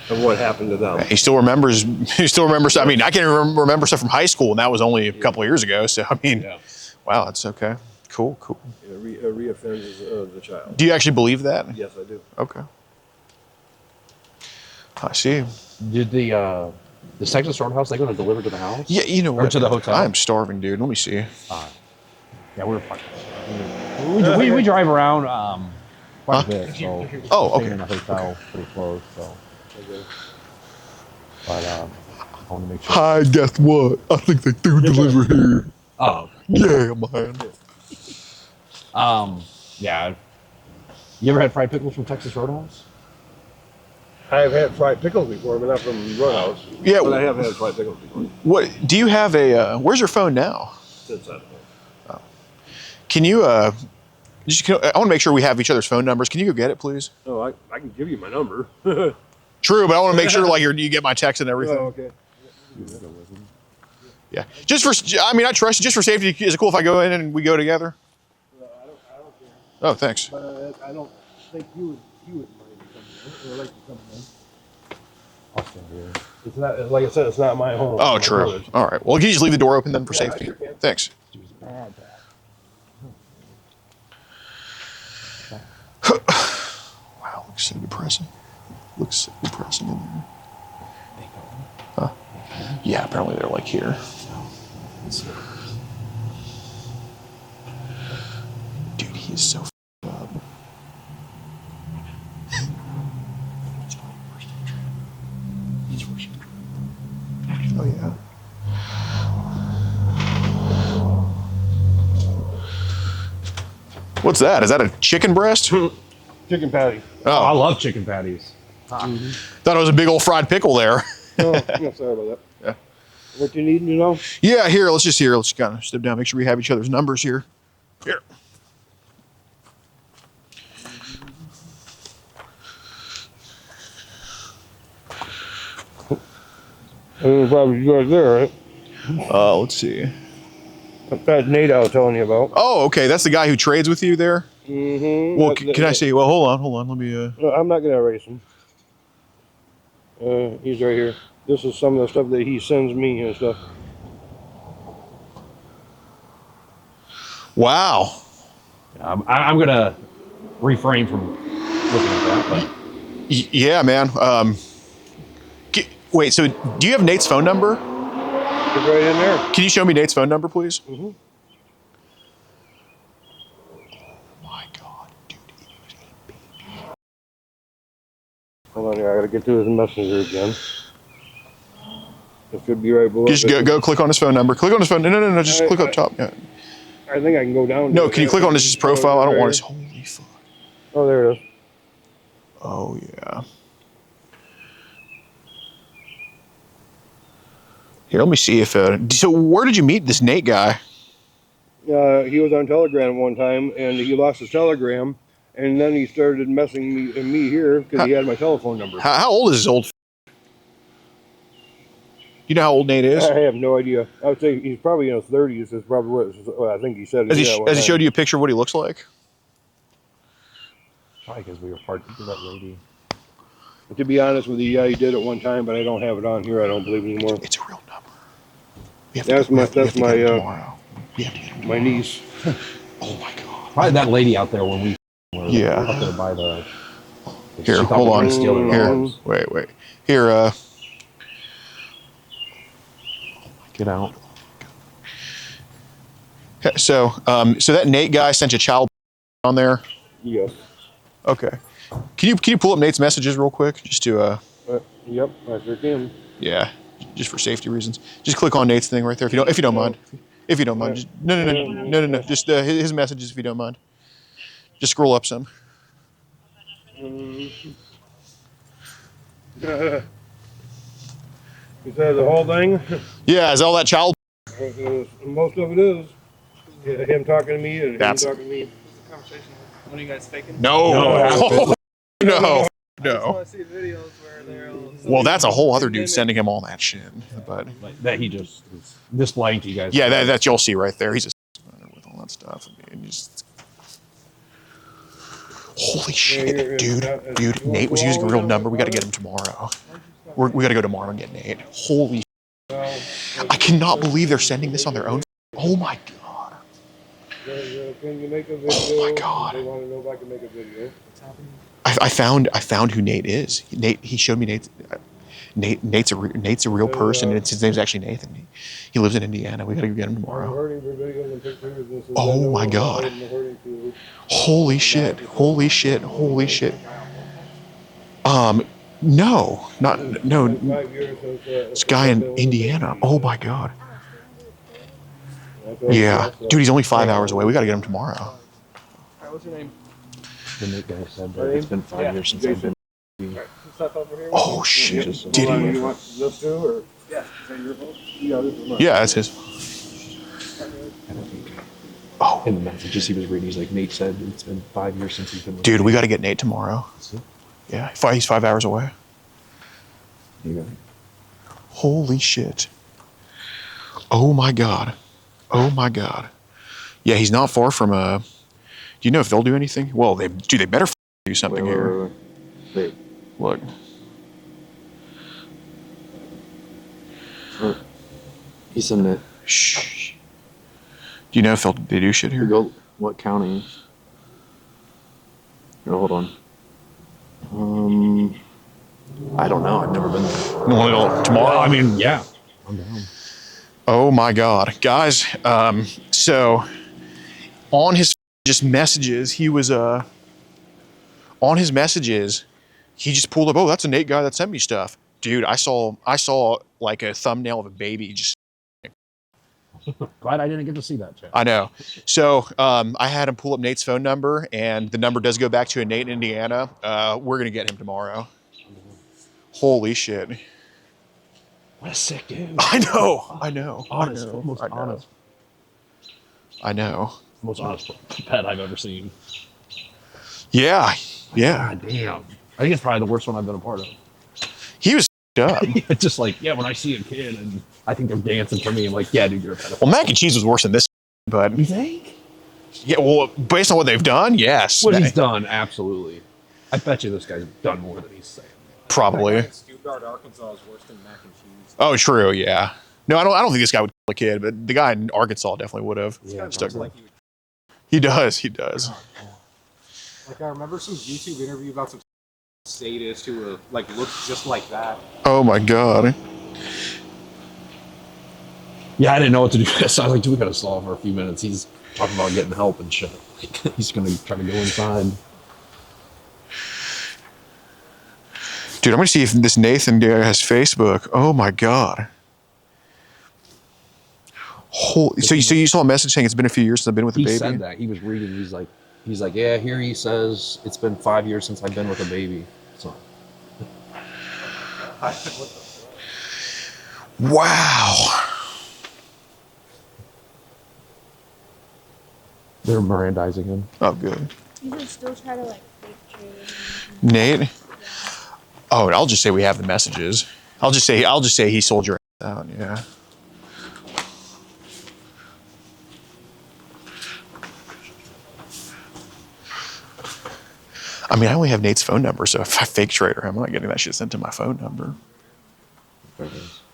of what happened to them. He still remembers. He still remembers. I mean, I can remember stuff from high school, and that was only a couple of years ago. So I mean, wow, that's okay. Cool. It re-offends the child. Do you actually believe that? Yes, I do. Okay. I see. Did the Texas Roadhouse, they going to deliver to the house? Yeah, you know Or what? to the hotel? I'm starving, dude. Let me see. Yeah, we're fine. We drive around quite a bit, so Oh, staying okay. in a hotel pretty close. So, but I want to make sure. Hi, guess what? I think they do deliver here. Oh, Yeah, man. yeah. You ever had fried pickles from Texas Roadhouse? I've had fried pickles before, but not from Roadhouse. Yeah. But I have had fried pickles before. What do you have a? Where's your phone now? Since that point. Can you? I want to make sure we have each other's phone numbers. Can you go get it, please? Oh, I can give you my number. True, but I want to make sure like you get my text and everything. Oh, okay. Yeah. Just for, I mean, I trust you. Just for safety, is it cool if I go in and we go together? I don't care. Oh, thanks. But I don't think you would mind coming in. Or like to come in. I'll stand here. It's not, like I said, it's not my home. Oh, My true. brother's. All right. Well, can you just leave the door open then for Yeah, I safety? sure can. Thanks. Wow, looks so depressing. Looks so depressing in there. Huh? Yeah, apparently they're like here. Dude, he is so f***ed up. Oh yeah. What's that? Is that a chicken breast? Chicken patty. Oh, I Oh, love chicken patties. thought it was a big old fried pickle there. Oh, no, sorry about that. Yeah. What you need to know? Yeah, let's just kind of step down, make sure we have each other's numbers here. Here. Probably you guys there, right? Let's see. That's Nate I was telling you about. Oh, okay, that's the guy who trades with you there. Mm-hmm. Well, can I see? Well, hold on. Let me. I'm not gonna erase him. He's right here. This is some of the stuff that he sends me and stuff. Wow. I'm gonna refrain from looking at that, but Yeah, man. Wait. So, do you have Nate's phone number? It's right in there. Can you show me Nate's phone number, please? Mm-hmm. My God, dude. Hold on here. I gotta get to his messenger again. It should be right below. Just go click on his phone number. Click on his phone. No. Just click up top. Yeah. I think I can go down. No, to can you it. click on his profile? I don't want his. Holy fuck. Oh, there it is. Oh yeah. Here, let me see if. So, where did you meet this Nate guy? He was on Telegram one time, and he lost his Telegram, and then he started messing me here because he had my telephone number. How old is his old? You know how old Nate is? I have no idea. I would say he's probably in his 30s. Is probably what I think he said. Has he showed you a picture of what he looks like? probably because we were partnered with that lady. To be honest with you, yeah, he did it one time, but I don't have it on here. I don't believe anymore. It's a real number. That's my tomorrow. We have to get him my niece. Oh my God. Probably that lady out there when we were Yeah. up there by the. Here, she thought hold we were on. gonna steal her Here, dogs. wait. Here, Get out. so that Nate guy sent you child on there. Yes. Okay. Can you pull up Nate's messages real quick, just to Yep, I sure can. yeah, just for safety reasons. Just click on Nate's thing right there if you don't mind. If you don't mind. Just, no. Just his messages if you don't mind. Just scroll up some. You said the whole thing? Yeah, is all that child? Most of it is. Yeah, him talking to me and That's- him talking to me. One of you guys faking? No. No. I No. want to see videos where they're all. Well, that's a whole other dude sending him all that shit. But Like, that he just is displaying to you guys. yeah, that you'll see right there. He's just with all that stuff. I mean, just holy shit, dude. Nate was using a real number. We got to get him tomorrow. We got to go tomorrow and get Nate. Holy, I cannot believe they're sending this on their own. Oh my god. Can you make a video? Oh my god. They want to know if I can make a video. I found who Nate is. Nate, he showed me Nate's a real person, and his name's actually Nathan. He lives in Indiana. We gotta go get him tomorrow. Oh my god! Holy shit! Holy shit! Holy shit! No, no. This guy in Indiana. Oh my god. Yeah, dude, he's only 5 hours away. We gotta get him tomorrow. What's your name? The Nate guy said that it's been 5 years since I've been. Oh shit! Did he? You want this too, or? Yeah. Is that your phone? Yeah, this is mine. Yeah, that's his. Oh, In the messages he was reading, he's like, Nate said it's been 5 years since he's been with dude, we gotta get Nate tomorrow. Yeah, he's 5 hours away. you. Holy shit. Oh my god. Oh my god. Yeah, he's not far from do you know if they'll do anything? Well, they better do something here. Wait. Look. He's in it. Shh. Do you know if they do shit here? Go. What county? Here, hold on. I don't know. I've never been there. Well, tomorrow. I mean, yeah. I'm down. Oh my god, guys. So on his just messages, he was on his messages, he just pulled up. Oh, that's a Nate guy that sent me stuff, dude. I saw like a thumbnail of a baby. Just Glad I didn't get to see that, Chad. I know. So I had him pull up Nate's phone number, and the number does go back to a Nate in Indiana. We're gonna get him tomorrow. Holy shit. What a sick dude. I know. Honest. I know. Most I know. honest. I know. Most honest pet I've ever seen. Yeah. God damn. I think it's probably the worst one I've been a part of. He was up. It's just like, yeah, when I see a kid and I think they're dancing for me, I'm like, yeah, dude, you're a pedophile. Well, mac and cheese was worse than this, but You think? yeah. Well, based on what they've done, yes. What he's done, absolutely. I bet you this guy's done more than he's saying. Probably. Stuttgart, Arkansas is worse than mac and cheese. Oh, true. Yeah. No, I don't think this guy would kill a kid, but the guy in Arkansas definitely would have. Yeah, Stuck Like he does. He does. Like I remember some YouTube interview about some sadist who like looked just like that. Oh my god. Yeah, I didn't know what to do. So I was like, dude, we gotta stall for a few minutes. He's talking about getting help and shit. He's gonna try to go inside. Dude, I'm gonna see if this Nathan guy has Facebook. Oh my god. So you saw a message saying it's been a few years since I've been with a He baby? said that. He was reading. He's like, yeah, here he says it's been 5 years since I've been with a baby. So Wow. they're Mirandizing him. Oh, good. You can still try to like fake trade. Nate? Oh, and I'll just say we have the messages. I'll just say he sold your ass out, yeah. I mean, I only have Nate's phone number, so if I fake trade her, I'm not getting that shit sent to my phone number.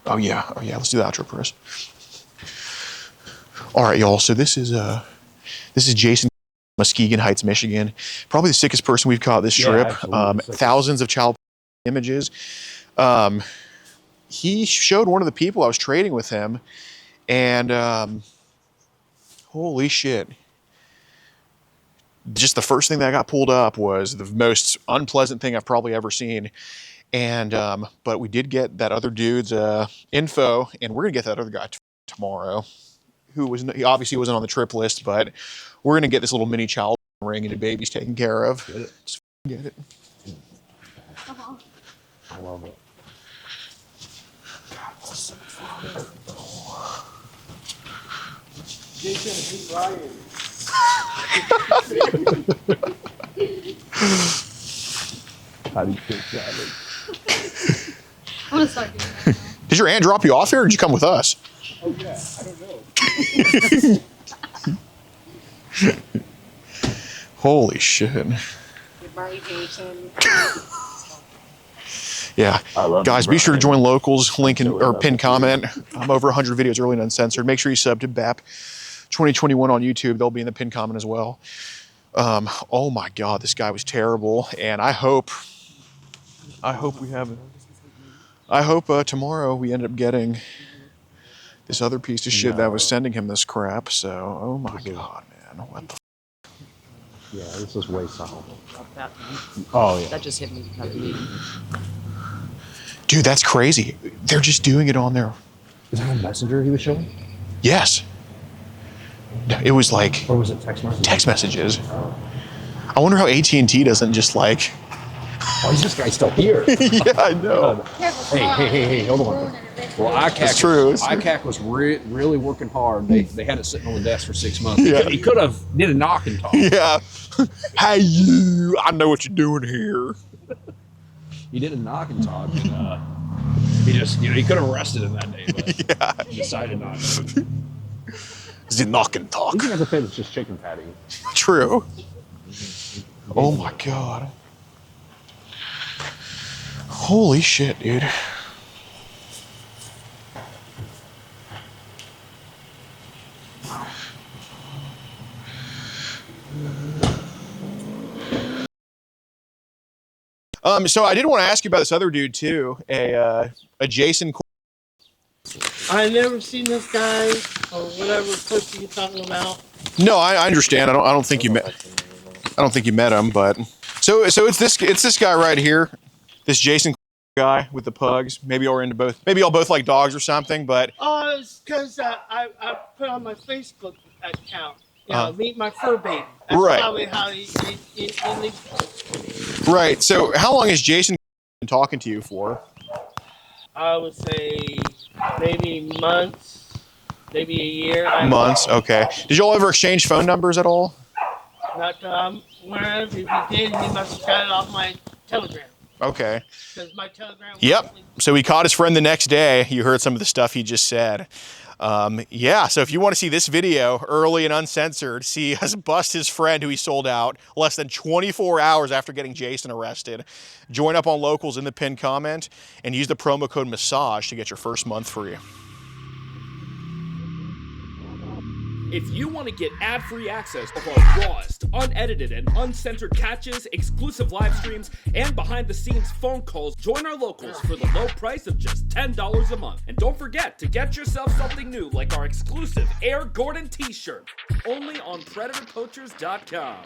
Oh yeah, let's do the outro, Chris. All right, y'all. So this is Jason, Muskegon Heights, Michigan. Probably the sickest person we've caught this trip. Thousands of child images. He showed one of the people I was trading with him, and holy shit. Just the first thing that got pulled up was the most unpleasant thing I've probably ever seen. And but we did get that other dude's info, and we're gonna get that other guy tomorrow, he obviously wasn't on the trip list, but we're gonna get this little mini child ring and the baby's taken care of. Get it. Just get it. I love it. Jason, keep lying. How do you feel, Savage? I'm gonna start doing that now. Did your aunt drop you off here, or did you come with us? Oh yeah, I don't know. Holy shit. Goodbye, Jason. Yeah, guys, be sure to join locals. Link in, or love pin it. comment. I'm over 100 videos early and uncensored. Make sure you sub to BAP 2021 on YouTube. They'll be in the pin comment as well. Oh my God, this guy was terrible, and I hope we have. I hope tomorrow we end up getting this other piece of shit that was sending him this crap. So, oh my God, man, what the. Yeah, this is way solid. That, Oh yeah. that just hit me. Dude, that's crazy. They're just doing it on there. Is that a messenger he was showing? Yes. It was like Or was it text message? text messages. I wonder how AT&T doesn't just like. Why is this guy still here? Yeah, I know. Hey, hold on. Well, That's true. ICAC was really working hard. They had it sitting on the desk for 6 months. Yeah. He could have did a knock and talk. Yeah. Hey, you. I know what you're doing here. He did a knock and talk. And, he just, he could have arrested him that day, but Yeah. he decided not to. The knock and talk. He has a fit. It's just chicken patty. True. Oh my God. Holy shit, dude. So I did want to ask you about this other dude too, a Jason. I never seen this guy or whatever person you're talking about. No, I understand. I don't think you met. I don't think you met him, but so it's this guy right here, this Jason guy with the pugs. Maybe y'all are into both. Maybe y'all both like dogs or something. But Oh, it's because I put on my Facebook account. You know, meet my fur baby. That's Right. probably how he right. So how long has Jason been talking to you for? I would say maybe months, maybe a year. Months. Okay. Did y'all ever exchange phone numbers at all? Not that I'm aware of. If he did, he must have got it off my Telegram. Okay. Because my Telegram. Yep. So he caught his friend the next day. You heard some of the stuff he just said. Yeah, so if you want to see this video early and uncensored, see us bust his friend who he sold out less than 24 hours after getting Jason arrested, join up on locals in the pinned comment and use the promo code MASSAGE to get your first month free. If you want to get ad-free access of our rawest, unedited, and uncensored catches, exclusive live streams, and behind-the-scenes phone calls, join our locals for the low price of just $10 a month. And don't forget to get yourself something new like our exclusive Air Gordon t-shirt, only on PredatorPoachers.com.